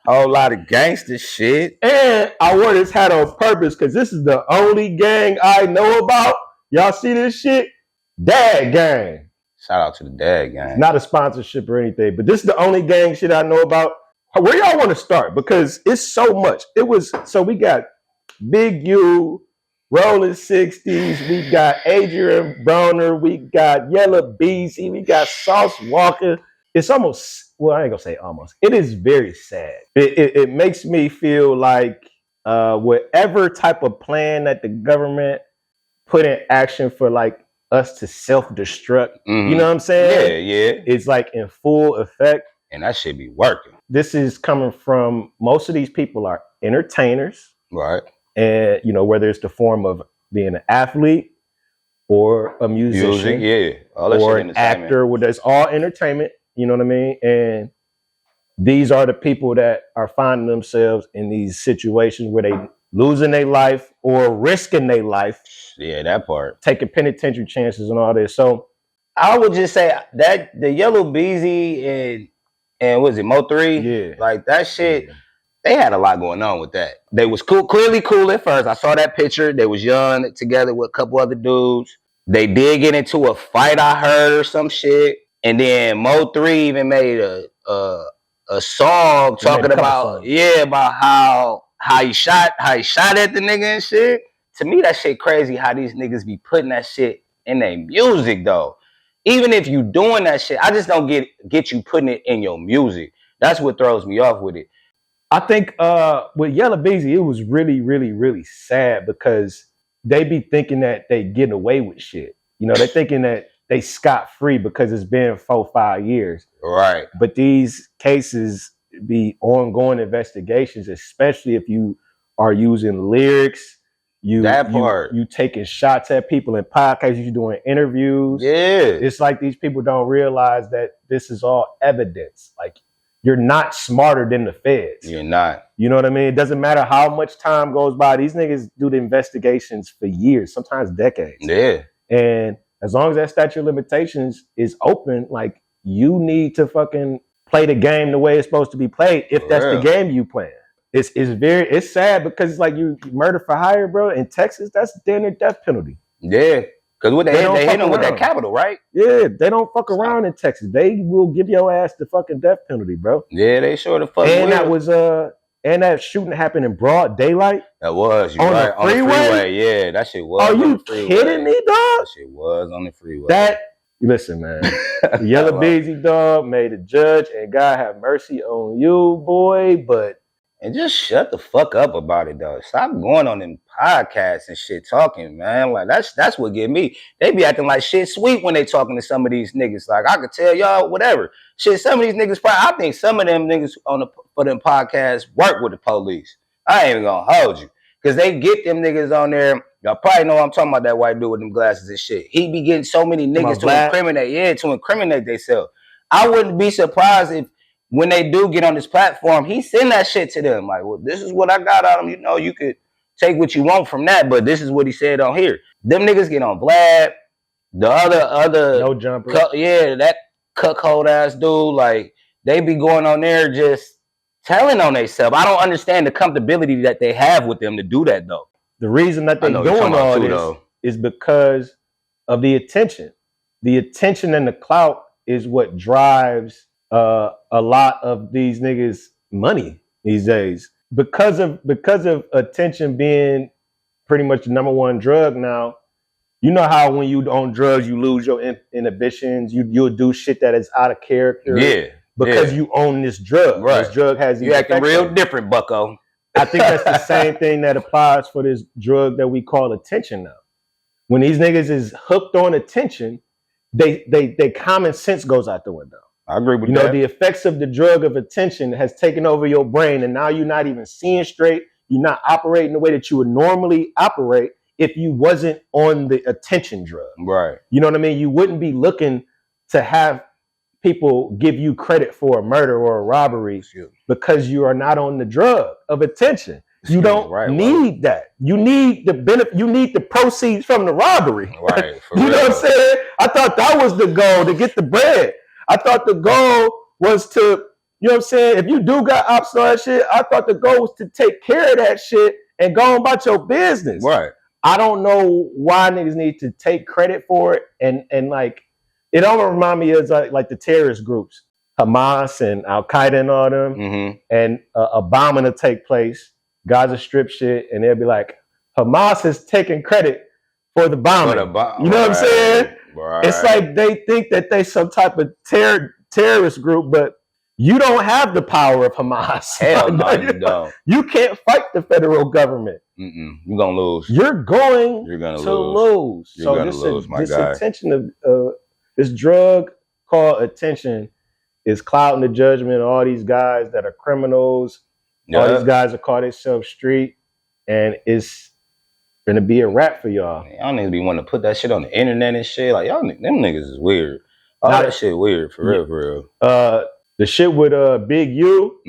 Whole lot of gangster shit. And I wore this hat on purpose because this is the only gang I know about. Y'all see this shit? Dad Gang. Shout out to the Dad Gang. Not a sponsorship or anything, but this is the only gang shit I know about. Where y'all want to start? Because it's so much. So we got Big U, Rolling 60s, we got Adrian Broner, we got Yella Beezy, we got Sauce Walka. It's almost, well, I ain't gonna say almost. It is very sad. It makes me feel like whatever type of plan that the government put in action for like us to self-destruct, you know what I'm saying? Yeah. It's like in full effect. And that shit be working. This is coming from, most of these people are entertainers. Right. And, you know, whether it's the form of being an athlete or a musician, or an actor, where there's all entertainment, you know what I mean? And these are the people that are finding themselves in these situations where they losing their life or risking their life. Yeah, that part. Taking penitentiary chances and all this. So I would just say that the Yella Beezy and was it Mo3? Yeah. Like that shit, they had a lot going on with that. They was clearly cool at first. I saw that picture. They was young together with a couple other dudes. They did get into a fight, I heard, or some shit. And then Mo3 even made a song talking about about how he shot at the nigga and shit. To me, that shit crazy how these niggas be putting that shit in their music though. Even if you doing that shit, I just don't get you putting it in your music. That's what throws me off with it. I think with Yella Beezy, it was really, really, really sad because they be thinking that they getting away with shit. You know, they're thinking that they scot-free because it's been 4-5 years. Right. But these cases be ongoing investigations, especially if you are using lyrics, you taking shots at people in podcasts, you doing interviews. Yeah. It's like these people don't realize that this is all evidence. Like, you're not smarter than the feds. You're not. You know what I mean? It doesn't matter how much time goes by. These niggas do the investigations for years, sometimes decades. Yeah. And as long as that statute of limitations is open, like, you need to fucking play the game the way it's supposed to be played if that's the game you playing. It's sad because it's like you murder for hire, bro. In Texas, that's damn near death penalty. Yeah. Because they hit them with that capital, right? Yeah, they don't fuck around in Texas. They will give your ass the fucking death penalty, bro. Yeah, they sure the fuck will. And and that shooting happened in broad daylight. That was, on the freeway? Yeah, that shit was. Are you kidding me, dog? That shit was on the freeway. Listen, man. Yella Beezy, dog, may the judge and God have mercy on you, boy, and just shut the fuck up about it, though. Stop going on them podcasts and shit talking, man. Like, that's what get me. They be acting like shit sweet when they talking to some of these niggas. Like, I could tell y'all whatever. Shit, some of these niggas, I think some of them niggas for them podcasts work with the police. I ain't even gonna hold you. Because they get them niggas on there. Y'all probably know I'm talking about, that white dude with them glasses and shit. He be getting so many niggas to incriminate themselves. I wouldn't be surprised if when they do get on this platform, he send that shit to them. Like, well, this is what I got on him. You know, you could take what you want from that, but this is what he said on here. Them niggas get on Vlad, the other no jumper. That cuckold ass dude. Like, they be going on there just telling on themselves. I don't understand the comfortability that they have with them to do that though. The reason that they're doing all this is because of the attention. The attention and the clout is what drives a lot of these niggas' money these days. Because of attention being pretty much the number one drug now. You know how when you on drugs, you lose your inhibitions. You'll do shit that is out of character. Yeah. Because you own this drug. Right. This drug has you acting real different, bucko. I think that's the same thing that applies for this drug that we call attention now. When these niggas is hooked on attention, they common sense goes out the window. I agree with that. You know, the effects of the drug of attention has taken over your brain, and now you're not even seeing straight. You're not operating the way that you would normally operate if you wasn't on the attention drug. Right. You know what I mean? You wouldn't be looking to have people give you credit for a murder or a robbery because you are not on the drug of attention. You don't need that. You need the benefit. You need the proceeds from the robbery. Right. You know what I'm saying? I thought that was the goal, to get the bread. I thought the goal was to You know what I'm saying? If you do got ops on that shit, I thought the goal was to take care of that shit and go on about your business. Right. I don't know why niggas need to take credit for it, and like it almost remind me of like the terrorist groups, Hamas and Al Qaeda and all them, Mm-hmm. and a bombing will take place, Gaza Strip shit, and they'll be like, Hamas has taken credit for the bombing. You know what I'm saying? Right. It's like they think that they some type of terrorist group, but you don't have the power of Hamas. Hell no, you don't. You can't fight the federal government. You're gonna lose. You're going gonna to lose. You're gonna lose, my guy. Attention of this drug called attention is clouding the judgment of all these guys that are criminals. All these guys are call themselves street, and it's gonna be a wrap for y'all. Y'all niggas be wanting to put that shit on the internet and shit. Like them niggas is weird. All that shit weird for real. The shit with Big U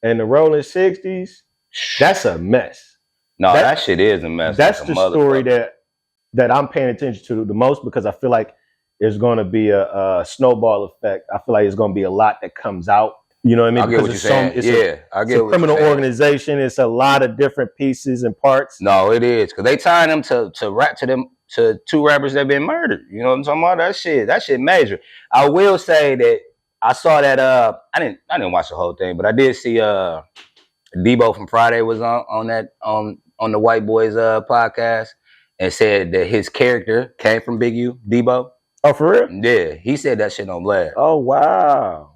and the Rolling 60s, that's a mess. No, that shit is a mess. That's like the story that I'm paying attention to the most, because I feel like there's going to be a snowball effect. I feel like there's going to be a lot that comes out. You know what I mean? I get what you're saying. I get it's a criminal organization. It's a lot of different pieces and parts. No, it is, because they tying them to two rappers that been murdered. You know what I'm talking about? That shit major. I will say that I saw that. I didn't watch the whole thing, but I did see Debo from Friday was on the White Boys podcast and said that his character came from Big U, Debo. Oh, for real? Yeah, he said that shit on blast. Oh, wow.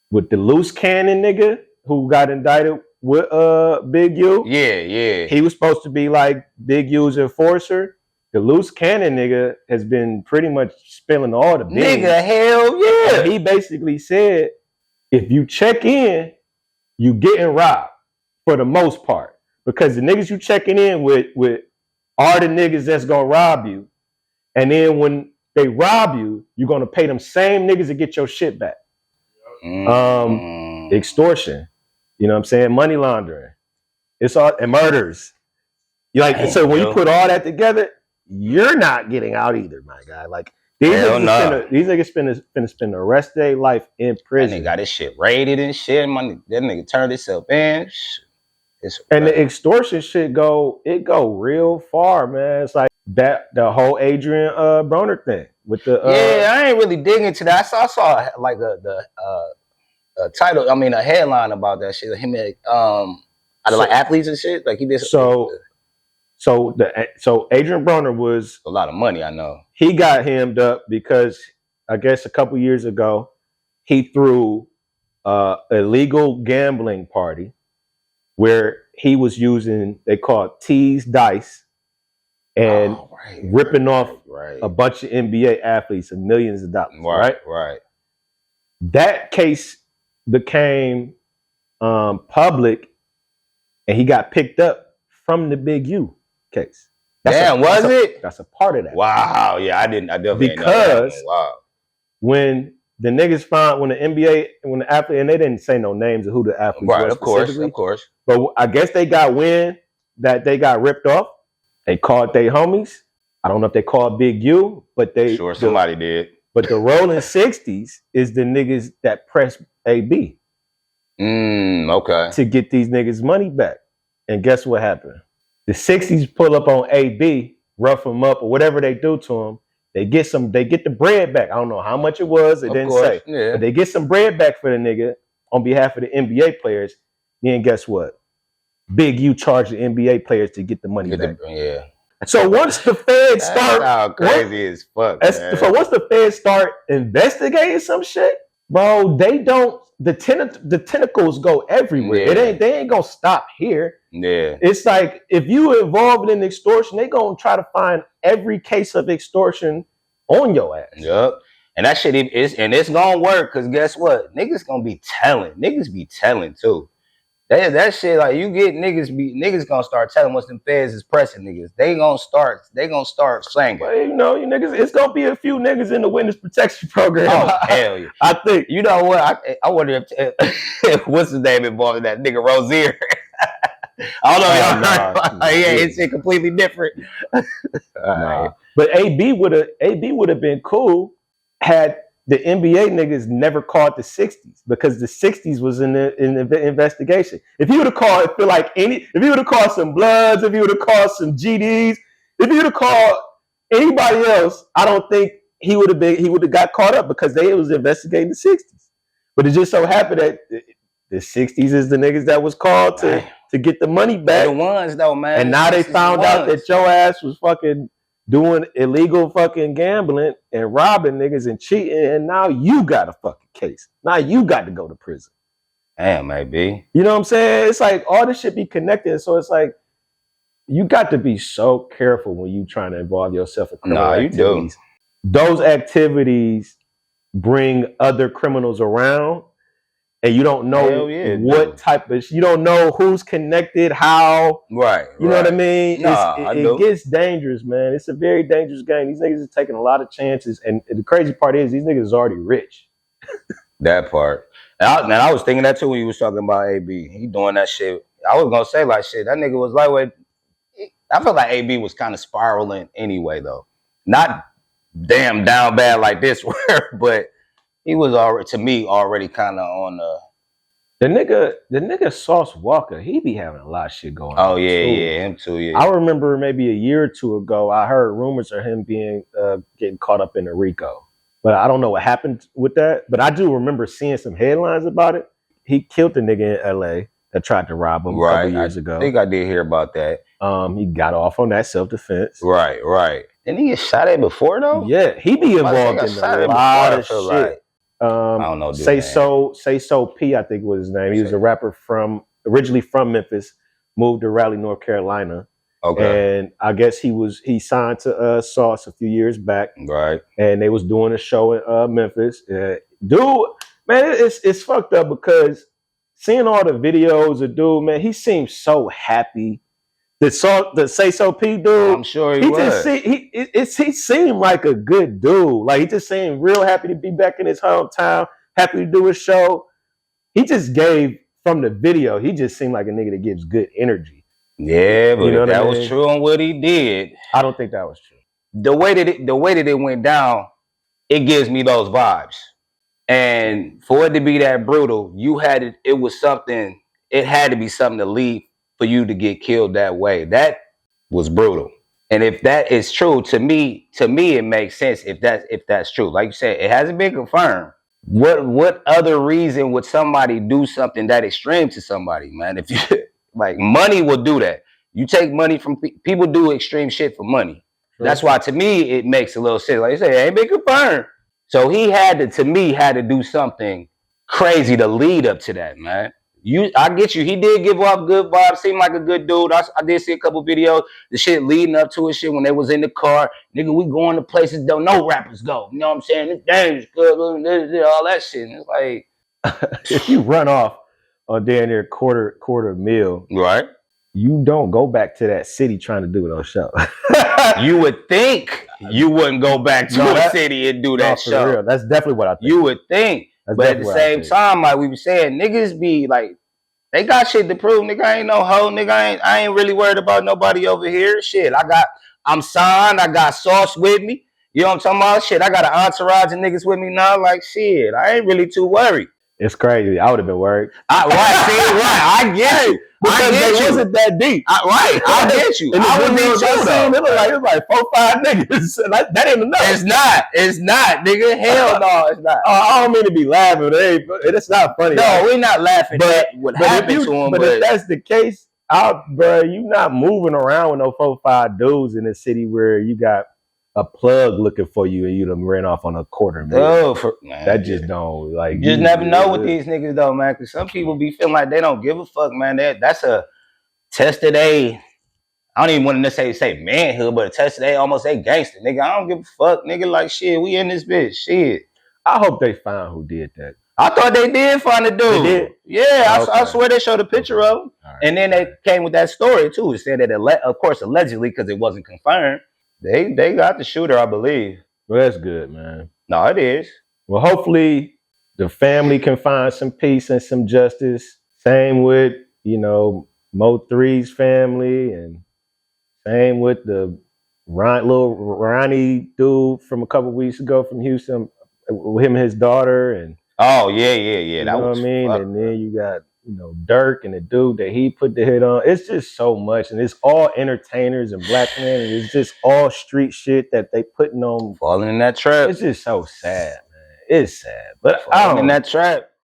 With the loose cannon nigga who got indicted with Big U. Yeah. He was supposed to be like Big U's enforcer. The loose cannon nigga has been pretty much spilling all the beans. Nigga, hell yeah. And he basically said, if you check in, you getting robbed for the most part. Because the niggas you checking in with are the niggas that's gonna rob you. And then when they rob you, you're gonna pay them same niggas to get your shit back. Extortion. You know what I'm saying? Money laundering. It's all and murders. So when you put all that together, you're not getting out either, my guy. Like these niggas finna spend the rest of their life in prison. That nigga got his shit raided and shit. That nigga turned himself in. And the extortion shit go real far, man. It's like that the whole Adrian Broner thing with the I ain't really digging into that. I saw like a title. I mean, a headline about that shit. Him like athletes and shit. Like he did. So Adrian Broner was a lot of money. I know he got hemmed up because I guess a couple years ago he threw a legal gambling party where he was using, they call it tease dice, and ripping off a bunch of NBA athletes of millions of dollars. Right. That case became public, and he got picked up from the Big U case. That's a part of that. Wow. Yeah, I definitely because didn't know that. Wow. When the niggas found, when the NBA, when the athlete, and they didn't say no names of who the athletes were specifically. Of course. But I guess they got wind that they got ripped off. They called they homies. I don't know if they called Big U, but somebody did. But the Rolling 60s is the niggas that pressed AB. Okay. To get these niggas money back. And guess what happened? The 60s pull up on AB, rough him up, or whatever they do to him. They get the bread back. I don't know how much it was. It didn't say. Yeah. But they get some bread back for the nigga on behalf of the NBA players. Then guess what? Big U charged the NBA players to get the money back. So once the feds start, crazy as fuck. So once the feds start investigating some shit, bro, they don't. The tentacles go everywhere. Yeah. They ain't gonna stop here. Yeah. It's like if you involved in extortion, they gonna try to find every case of extortion on your ass. Yep. And that shit it's gonna work, because guess what? Niggas gonna be telling. Niggas be telling too. That shit, like, you get niggas gonna start telling once them feds is pressing niggas. They gonna start saying. Well, you know, you niggas, it's gonna be a few niggas in the witness protection program. Oh, hell yeah. I think. You know what? I wonder if what's his name involved in that nigga Rozier. I don't know. It's completely different. But AB would have been cool had the NBA niggas never called the 60s because the 60s was in the investigation. If you would have called, if you would have called some Bloods, if you would have called some GDs, if you would have called anybody else, I don't think he would have got caught up because they was investigating the 60s. But it just so happened that the 60s is the niggas that was called to get the money back. They're the ones though, man. And now they found out that your ass was fucking doing illegal fucking gambling and robbing niggas and cheating, and now you got a fucking case. Now you got to go to prison. Damn, maybe. You know what I'm saying? It's like all this shit be connected. So it's like you got to be so careful when you trying to involve yourself in criminal activities. You do. Those activities bring other criminals around, and you don't know what type of, you don't know who's connected, how. Right. You know what I mean? It gets dangerous, man. It's a very dangerous game. These niggas are taking a lot of chances, and the crazy part is these niggas is already rich. That part. And I was thinking that too when you was talking about AB. He doing that shit. I was gonna say like shit. That nigga was lightweight. I feel like AB was kind of spiraling anyway, though. Not damn down bad like this, but he was already kind of on the nigga Sauce Walka. He be having a lot of shit going on. Oh yeah, him too. Yeah, I remember maybe a year or two ago, I heard rumors of him being getting caught up in the RICO, but I don't know what happened with that. But I do remember seeing some headlines about it. He killed the nigga in LA that tried to rob him a couple years ago. I think I did hear about that. He got off on that self-defense. Right. Didn't he get shot at before though? Yeah, he be involved in a lot of shit. Like, I don't know. Sayso P, I think was his name. He was a rapper originally from Memphis, moved to Raleigh, North Carolina. Okay. And I guess he signed to Sauce a few years back. Right. And they was doing a show in Memphis. Dude, man, it's fucked up because seeing all the videos of dude, man, he seems so happy. The Sayso P dude, I'm sure he was. He seemed like a good dude. Like he just seemed real happy to be back in his hometown, happy to do his show. He just gave from the video. He just seemed like a nigga that gives good energy. Yeah, but if that was true on what he did, I don't think that was true. The way that it went down, it gives me those vibes. And for it to be that brutal, it was something. It had to be something to lead for you to get killed that way. That was brutal. And if that is true, to me it makes sense if that's true. Like you said, it hasn't been confirmed. What other reason would somebody do something that extreme to somebody, man? If you like, money will do that. You take money from people, do extreme shit for money. Sure. That's why to me it makes a little sense. Like you said, it ain't been confirmed. So he had to do something crazy to lead up to that, man. I get you. He did give off good vibes. Seemed like a good dude. I did see a couple videos. The shit leading up to his shit when they was in the car. Nigga, we going to places don't no rappers go. You know what I'm saying? It's dangerous, good, all that shit. And it's like, if you run off on damn near quarter meal, right? You don't go back to that city trying to do those shows. You would think you wouldn't go back to a city and do that show. For real. That's definitely what I think. You would think. But at the same time, like we were saying, niggas be like, they got shit to prove. Nigga, I ain't no hoe. Nigga, I ain't really worried about nobody over here. Shit, I'm signed. I got Sauce with me. You know what I'm talking about? Shit, I got an entourage of niggas with me now. Like, shit, I ain't really too worried. It's crazy. I would have been worried. Right. I get you. Because it wasn't that deep. I get you. And I would be too, though. It was like 4-5 niggas. That ain't enough. It's not, nigga. Hell no, it's not. I don't mean to be laughing. It's not funny. No, we're not laughing at what happened to him. But if that's the case, bro, you not moving around with no 4-5 dudes in a city where you got a plug looking for you and you done ran off on a quarter. Man, that just don't like. You just never know with these niggas though, man. Because some people be feeling like they don't give a fuck, man. That's a test of I don't even want to necessarily say manhood, but a test of almost a gangster, nigga. I don't give a fuck, nigga. Like shit, we in this bitch, shit. I hope they find who did that. I thought they did find the dude. They did? Yeah, okay. I swear they showed a picture of him, and then they came with that story too. It said that of course allegedly because it wasn't confirmed. They got the shooter, I believe. Well, that's good, man. No, it is. Well, hopefully the family can find some peace and some justice. Same with, Mo 3's family, and same with the little Ronnie dude from a couple weeks ago from Houston. with him and his daughter, and Oh yeah. you That know was what I mean. fucked And up. then you got Dirk and the dude that he put the hit on. It's just so much, and it's all entertainers and black men, and it's just all street shit that they putting on. Falling in that trap. It's just so sad, man. It's sad, but I Falling in don't. that trap.